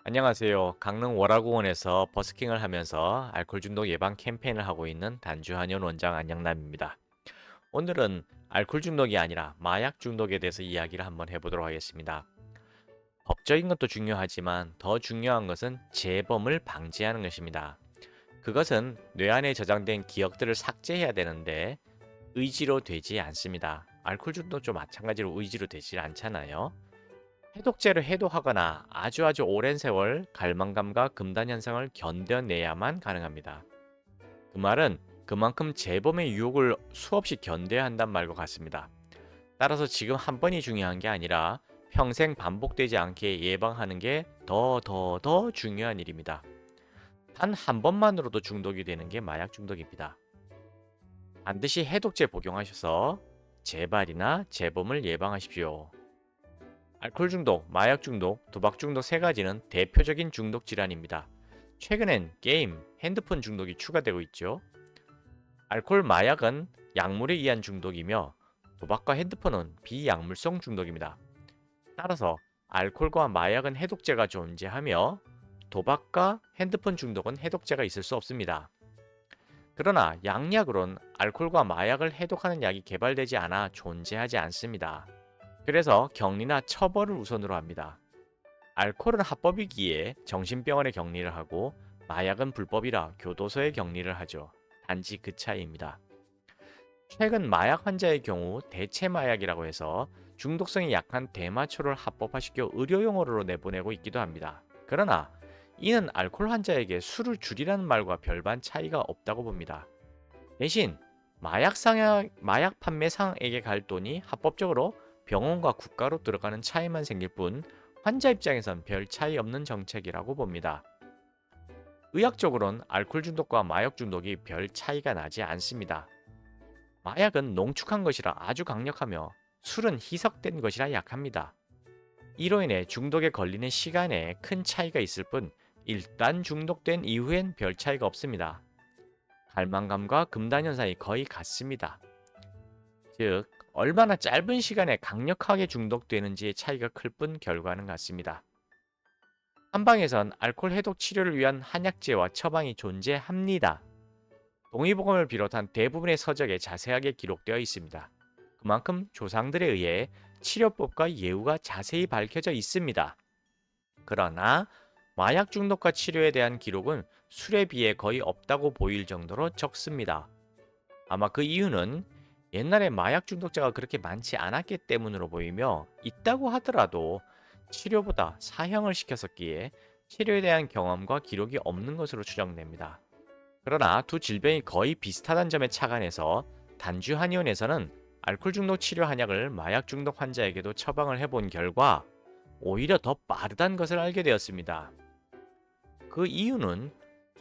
안녕하세요. 강릉 월화공원에서 버스킹을 하면서 알코올 중독 예방 캠페인을 하고 있는 단주한의원 원장 안영남입니다. 오늘은 알코올 중독이 아니라 마약 중독에 대해서 이야기를 한번 해보도록 하겠습니다. 법적인 것도 중요하지만 더 중요한 것은 재범을 방지하는 것입니다. 그것은 뇌 안에 저장된 기억들을 삭제해야 되는데 의지로 되지 않습니다. 알코올 중독도 마찬가지로 의지로 되지 않잖아요. 해독제로 해독하거나 아주 오랜 세월 갈망감과 금단 현상을 견뎌내야만 가능합니다. 그 말은 그만큼 재범의 유혹을 수없이 견뎌야 한단 말과 같습니다. 따라서 지금 한 번이 중요한 게 아니라 평생 반복되지 않게 예방하는 게 더 중요한 일입니다. 단 한 번만으로도 중독이 되는 게 마약 중독입니다. 반드시 해독제 복용하셔서 재발이나 재범을 예방하십시오. 알코올 중독, 마약 중독, 도박 중독 세 가지는 대표적인 중독 질환입니다. 최근엔 게임, 핸드폰 중독이 추가되고 있죠. 알코올, 마약은 약물에 의한 중독이며 도박과 핸드폰은 비약물성 중독입니다. 따라서 알코올과 마약은 해독제가 존재하며 도박과 핸드폰 중독은 해독제가 있을 수 없습니다. 그러나 양약으론 알코올과 마약을 해독하는 약이 개발되지 않아 존재하지 않습니다. 그래서 격리나 처벌을 우선으로 합니다. 알코올은 합법이기에 정신병원에 격리를 하고 마약은 불법이라 교도소에 격리를 하죠. 단지 그 차이입니다. 최근 마약 환자의 경우 대체 마약이라고 해서 중독성이 약한 대마초를 합법화시켜 의료용어로 내보내고 있기도 합니다. 그러나 이는 알코올 환자에게 술을 줄이라는 말과 별반 차이가 없다고 봅니다. 대신 마약 판매상에게 갈 돈이 합법적으로 병원과 국가로 들어가는 차이만 생길 뿐 환자 입장에선 별 차이 없는 정책이라고 봅니다. 의학적으론 알코올 중독과 마약 중독이 별 차이가 나지 않습니다. 마약은 농축한 것이라 아주 강력하며 술은 희석된 것이라 약합니다. 이로 인해 중독에 걸리는 시간에 큰 차이가 있을 뿐 일단 중독된 이후엔 별 차이가 없습니다. 갈망감과 금단 현상이 거의 같습니다. 즉, 얼마나 짧은 시간에 강력하게 중독되는지의 차이가 클 뿐 결과는 같습니다. 한방에선 알코올 해독 치료를 위한 한약재와 처방이 존재합니다. 동의보감을 비롯한 대부분의 서적에 자세하게 기록되어 있습니다. 그만큼 조상들에 의해 치료법과 예후가 자세히 밝혀져 있습니다. 그러나 마약 중독과 치료에 대한 기록은 술에 비해 거의 없다고 보일 정도로 적습니다. 아마 그 이유는 옛날에 마약 중독자가 그렇게 많지 않았기 때문으로 보이며 있다고 하더라도 치료보다 사형을 시켰었기에 치료에 대한 경험과 기록이 없는 것으로 추정됩니다. 그러나 두 질병이 거의 비슷하다는 점에 착안해서 단주 한의원에서는 알코올 중독 치료 한약을 마약 중독 환자에게도 처방을 해본 결과 오히려 더 빠르다는 것을 알게 되었습니다. 그 이유는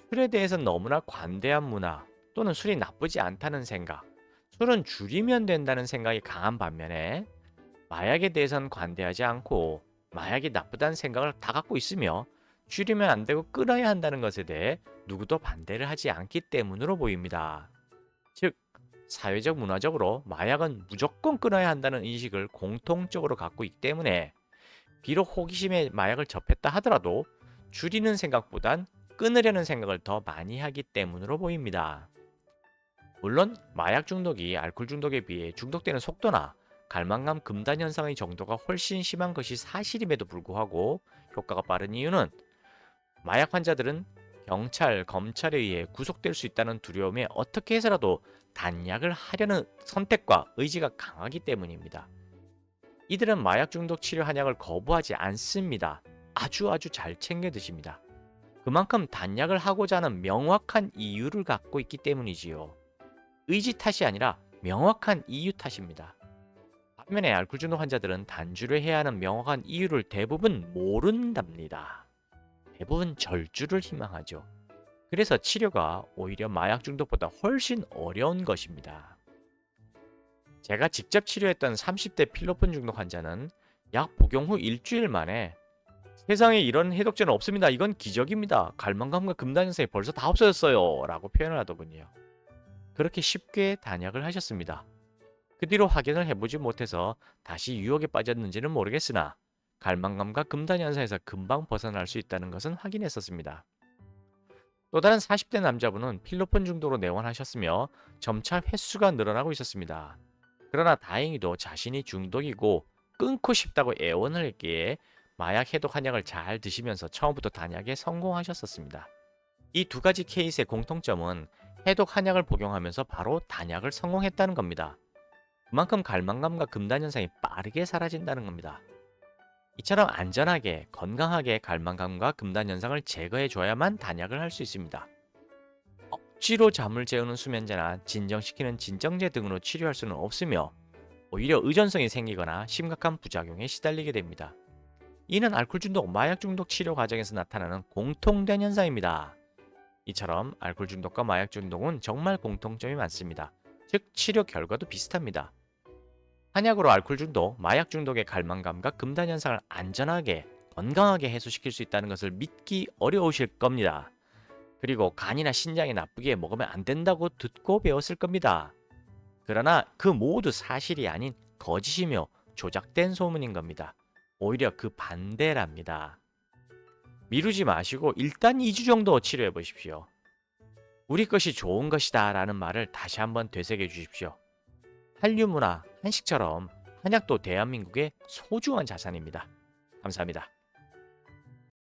술에 대해서 너무나 관대한 문화 또는 술이 나쁘지 않다는 생각, 술은 줄이면 된다는 생각이 강한 반면에 마약에 대해서는 관대하지 않고 마약이 나쁘다는 생각을 다 갖고 있으며 줄이면 안 되고 끊어야 한다는 것에 대해 누구도 반대를 하지 않기 때문으로 보입니다. 즉, 사회적 문화적으로 마약은 무조건 끊어야 한다는 인식을 공통적으로 갖고 있기 때문에 비록 호기심에 마약을 접했다 하더라도 줄이는 생각보단 끊으려는 생각을 더 많이 하기 때문으로 보입니다. 물론 마약 중독이 알코올 중독에 비해 중독되는 속도나 갈망감 금단 현상의 정도가 훨씬 심한 것이 사실임에도 불구하고 효과가 빠른 이유는 마약 환자들은 경찰, 검찰에 의해 구속될 수 있다는 두려움에 어떻게 해서라도 단약을 하려는 선택과 의지가 강하기 때문입니다. 이들은 마약 중독 치료 한약을 거부하지 않습니다. 아주 잘 챙겨 드십니다. 그만큼 단약을 하고자 하는 명확한 이유를 갖고 있기 때문이지요. 의지 탓이 아니라 명확한 이유 탓입니다. 반면에 알코올 중독 환자들은 단주를 해야 하는 명확한 이유를 대부분 모른답니다. 대부분 절주를 희망하죠. 그래서 치료가 오히려 마약 중독보다 훨씬 어려운 것입니다. 제가 직접 치료했던 30대 필로폰 중독 환자는 약 복용 후 일주일 만에 세상에 이런 해독제는 없습니다. 이건 기적입니다. 갈망감과 금단 현상이 벌써 다 없어졌어요. 라고 표현을 하더군요. 그렇게 쉽게 단약을 하셨습니다. 그 뒤로 확인을 해보지 못해서 다시 유혹에 빠졌는지는 모르겠으나 갈망감과 금단 현상에서 금방 벗어날 수 있다는 것은 확인했었습니다. 또 다른 40대 남자분은 필로폰 중독으로 내원하셨으며 점차 횟수가 늘어나고 있었습니다. 그러나 다행히도 자신이 중독이고 끊고 싶다고 애원을 했기에 마약 해독 한약을 잘 드시면서 처음부터 단약에 성공하셨었습니다. 이 두 가지 케이스의 공통점은 해독 한약을 복용하면서 바로 단약을 성공했다는 겁니다. 그만큼 갈망감과 금단 현상이 빠르게 사라진다는 겁니다. 이처럼 안전하게 건강하게 갈망감과 금단 현상을 제거해 줘야만 단약을 할 수 있습니다. 억지로 잠을 재우는 수면제나 진정시키는 진정제 등으로 치료할 수는 없으며 오히려 의존성이 생기거나 심각한 부작용에 시달리게 됩니다. 이는 알코올 중독, 마약 중독 치료 과정에서 나타나는 공통된 현상입니다. 이처럼 알코올 중독과 마약 중독은 정말 공통점이 많습니다. 즉 치료 결과도 비슷합니다. 한약으로 알코올 중독, 마약 중독의 갈망감과 금단 현상을 안전하게, 건강하게 해소시킬 수 있다는 것을 믿기 어려우실 겁니다. 그리고 간이나 신장에 나쁘게 먹으면 안 된다고 듣고 배웠을 겁니다. 그러나 그 모두 사실이 아닌 거짓이며 조작된 소문인 겁니다. 오히려 그 반대랍니다. 미루지 마시고 일단 2주 정도 치료해 보십시오. 우리 것이 좋은 것이다 라는 말을 다시 한번 되새겨 주십시오. 한류 문화, 한식처럼 한약도 대한민국의 소중한 자산입니다. 감사합니다.